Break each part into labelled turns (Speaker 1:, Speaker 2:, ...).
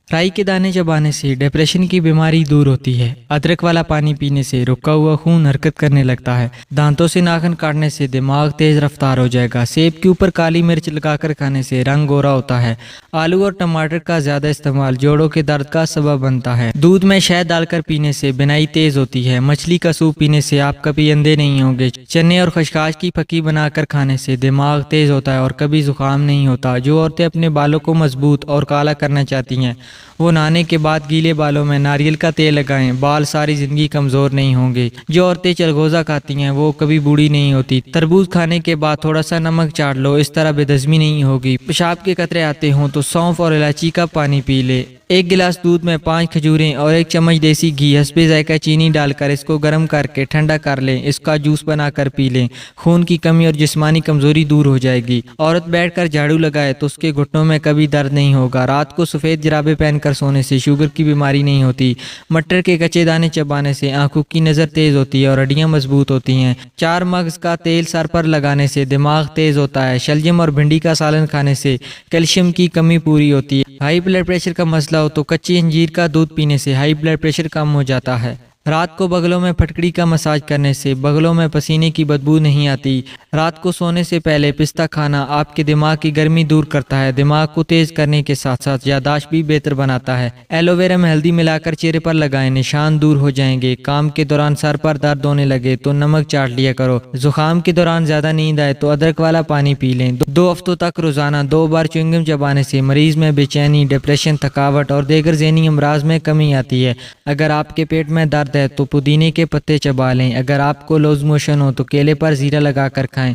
Speaker 1: رائی کے دانے چبانے سے ڈپریشن کی بیماری دور ہوتی ہے۔ ادرک والا پانی پینے سے رکا ہوا خون حرکت کرنے لگتا ہے۔ دانتوں سے ناخن کاٹنے سے دماغ تیز رفتار ہو جائے گا۔ سیب کے اوپر کالی مرچ لگا کر کھانے سے رنگ گورا ہوتا ہے۔ آلو اور ٹماٹر کا زیادہ استعمال جوڑوں کے درد کا سبب بنتا ہے۔ دودھ میں شہد ڈال کر پینے سے بینائی تیز ہوتی ہے۔ مچھلی کا سوپ پینے سے آپ کبھی اندھے نہیں ہوں گے۔ چنے اور خشخاش کی پھکی بنا کر کھانے سے دماغ تیز ہوتا ہے اور کبھی زکام نہیں ہوتا۔ جو عورتیں اپنے بالوں کو مضبوط اور کالا کرنا چاہتی ہیں وہ نہانے کے بعد گیلے بالوں میں ناریل کا تیل لگائیں، بال ساری زندگی کمزور نہیں ہوں گے۔ جو عورتیں چلغوزہ کھاتی ہیں وہ کبھی بوڑھی نہیں ہوتی۔ تربوز کھانے کے بعد تھوڑا سا نمک چاٹ لو، اس طرح بے ہضمی نہیں ہوگی۔ پیشاب کے قطرے آتے ہوں تو سونف اور الائچی کا پانی پی لے۔ ایک گلاس دودھ میں 5 کھجوریں اور 1 چمچ دیسی گھی حسب ذائقہ چینی ڈال کر اس کو گرم کر کے ٹھنڈا کر لیں، اس کا جوس بنا کر پی لیں۔ خون کی کمی اور جسمانی کمزوری دور ہو جائے گی۔ عورت بیٹھ کر جھاڑو لگائے تو اس کے گھٹنوں میں کبھی درد نہیں ہوگا۔ رات کو سفید جرابیں پہن کر سونے سے شوگر کی بیماری نہیں ہوتی۔ مٹر کے کچے دانے چبانے سے آنکھوں کی نظر تیز ہوتی ہے اور ہڈیاں مضبوط ہوتی ہیں۔ 4 مغز کا تیل سر پر لگانے سے دماغ تیز ہوتا ہے۔ شلجم اور بھنڈی کا سالن کھانے سے کیلشیم کی کمی پوری ہوتی ہے۔ ہائی بلڈ پریشر کا مسئلہ ہو تو کچی انجیر کا دودھ پینے سے ہائی بلڈ پریشر کم ہو جاتا ہے۔ رات کو بغلوں میں پھٹکڑی کا مساج کرنے سے بغلوں میں پسینے کی بدبو نہیں آتی۔ رات کو سونے سے پہلے پستہ کھانا آپ کے دماغ کی گرمی دور کرتا ہے، دماغ کو تیز کرنے کے ساتھ ساتھ یادداشت بھی بہتر بناتا ہے۔ ایلو ویرا میں ہلدی ملا کر چہرے پر لگائیں، نشان دور ہو جائیں گے۔ کام کے دوران سر پر درد ہونے لگے تو نمک چاٹ لیا کرو۔ زکام کے دوران زیادہ نیند آئے تو ادرک والا پانی پی لیں۔ 2 ہفتوں تک روزانہ 2 بار چیونگم چبانے سے مریض میں بے چینی، ڈپریشن، تھکاوٹ اور دیگر ذہنی امراض میں کمی آتی ہے۔ اگر آپ کے پیٹ میں درد ہے تو پودینے کے پتے چبا لیں۔ اگر آپ کو لوز موشن ہو تو کیلے پر زیرہ لگا کر کھائیں۔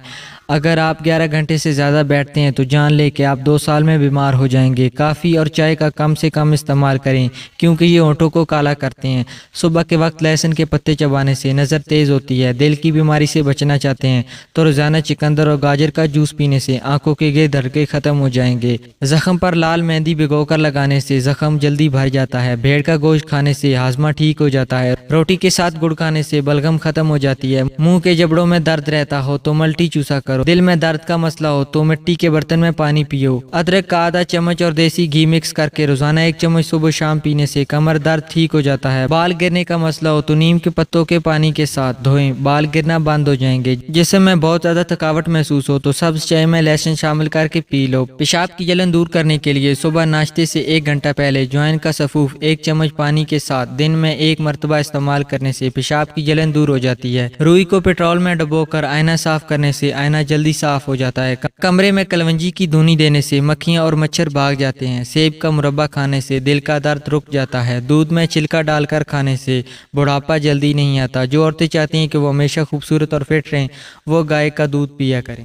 Speaker 1: اگر آپ 11 گھنٹے سے زیادہ بیٹھتے ہیں تو جان لیں کہ آپ 2 سال میں بیمار ہو جائیں گے۔ کافی اور چائے کا کم سے کم استعمال کریں کیونکہ یہ ہونٹوں کو کالا کرتے ہیں۔ صبح کے وقت لہسن کے پتے چبانے سے نظر تیز ہوتی ہے۔ دل کی بیماری سے بچنا چاہتے ہیں تو روزانہ چقندر اور گاجر کا جوس پینے سے آنکھوں کے گرد دھڑکے ختم ہو جائیں گے۔ زخم پر لال مہندی بھگو کر لگانے سے زخم جلدی بھر جاتا ہے۔ بھیڑ کا گوشت کھانے سے ہاضمہ ٹھیک ہو جاتا ہے۔ روٹی کے ساتھ گڑ کھانے سے بلغم ختم ہو جاتی ہے۔ منہ کے جبڑوں میں درد رہتا ہو تو ملٹی چوسا کرو۔ دل میں درد کا مسئلہ ہو تو مٹی کے برتن میں پانی پیو۔ ادرک کا آدھا چمچ اور دیسی گھی مکس کر کے روزانہ 1 چمچ صبح شام پینے سے کمر درد ٹھیک ہو جاتا ہے۔ بال گرنے کا مسئلہ ہو تو نیم کے پتوں کے پانی کے ساتھ دھوئیں، بال گرنا بند ہو جائیں گے۔ جسم میں بہت زیادہ تھکاوٹ محسوس ہو تو سبز چائے میں لہسن شامل کر کے پی لو۔ پیشاب کی جلن دور کرنے کے لیے صبح ناشتے سے 1 گھنٹہ پہلے جوائن کا سفوف 1 چمچ پانی کے ساتھ دن میں 1 مرتبہ استعمال کرنے سے پیشاب کی جلن دور ہو جاتی ہے۔ روئی کو پیٹرول میں ڈبو کر آئینہ صاف کرنے سے آئینہ جلدی صاف ہو جاتا ہے۔ کمرے میں کلونجی کی دھونی دینے سے مکھیاں اور مچھر بھاگ جاتے ہیں۔ سیب کا مربع کھانے سے دل کا درد رک جاتا ہے۔ دودھ میں چھلکا ڈال کر کھانے سے بڑھاپا جلدی نہیں آتا۔ جو عورتیں چاہتی ہیں کہ وہ ہمیشہ خوبصورت اور فٹ رہیں وہ گائے کا دودھ پیا کریں۔